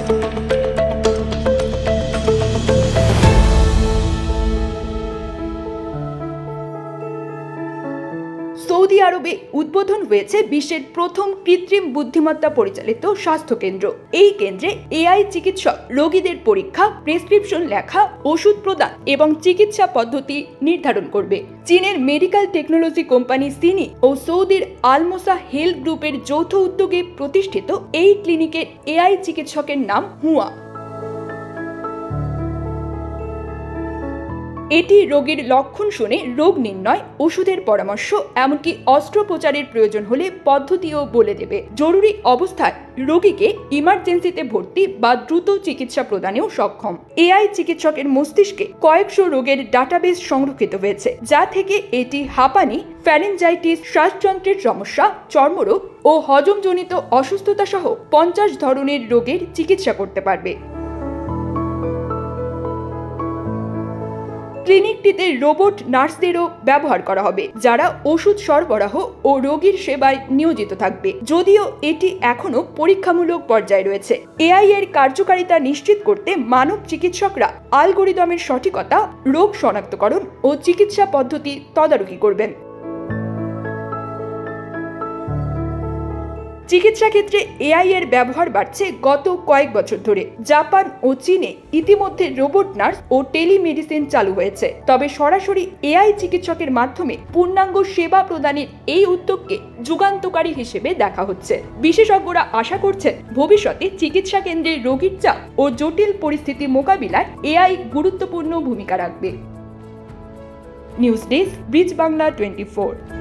Saudi আরবে উদ্বোধন হয়েছে বিশ্বের প্রথম কৃত্রিম বুদ্ধিমত্তা পরিচালিত স্বাস্থ্য কেন্দ্র। এই কেন্দ্রে এআই চিকিৎসক রোগীদের পরীক্ষা, প্রেসক্রিপশন লেখা, ওষুধ প্রদান এবং চিকিৎসা পদ্ধতি নির্ধারণ করবে। চীনের মেডিকেল টেকনোলজি কোম্পানি সিনি ও সৌদির আলমোসা হেলথ গ্রুপের যৌথ উদ্যোগে প্রতিষ্ঠিত এই ক্লিনিকের এআই চিকিৎসকের নাম হুয়া। এটি রোগীর লক্ষণ শুনে রোগ নির্ণয়, ওষুধের পরামর্শ, এমনকি অস্ত্রোপচারের প্রয়োজন হলে পদ্ধতিও বলে দেবে। জরুরি অবস্থায় রোগীকে ইমার্জেন্সিতে ভর্তি বা দ্রুত চিকিৎসা প্রদানেও সক্ষম। এআই চিকিৎসকের মস্তিষ্কে কয়েকশো রোগের ডাটাবেস সংরক্ষিত হয়েছে, যা থেকে এটি হাঁপানি, ফ্যারিঞ্জাইটিস, শ্বাসযন্ত্রের সমস্যা, চর্মরোগ ও হজমজনিত অসুস্থতা সহ 50 ধরনের রোগের চিকিৎসা করতে পারবে। ক্লিনিকটিতে রোবট নার্সদেরও ব্যবহার করা হবে, যারা ওষুধ সরবরাহ ও রোগীর সেবায় নিয়োজিত থাকবে। যদিও এটি এখনো পরীক্ষামূলক পর্যায়ে রয়েছে, এআই এর কার্যকারিতা নিশ্চিত করতে মানব চিকিৎসকরা অ্যালগরিদমের সঠিকতা, রোগ শনাক্তকরণ ও চিকিৎসা পদ্ধতি তদারকি করবেন। চিকিৎসা ক্ষেত্রে এআই এর ব্যবহার বাড়ছে গত কয়েক বছর ধরে। জাপান ও চীনে ইতিমধ্যে রোবট নার্স ও টেলিমেডিসিন চালু হয়েছে। তবে সরাসরি এআই চিকিৎসকের মাধ্যমে পূর্ণাঙ্গ সেবা প্রদানের এই উদ্যোগকে যুগান্তকারী হিসেবে দেখা হচ্ছে। বিশেষজ্ঞরা আশা করছেন ভবিষ্যতে চিকিৎসা কেন্দ্রে রোগীর চাপ ও জটিল পরিস্থিতি মোকাবিলায় এআই গুরুত্বপূর্ণ ভূমিকা রাখবে। News desk, bridge Bangla 24।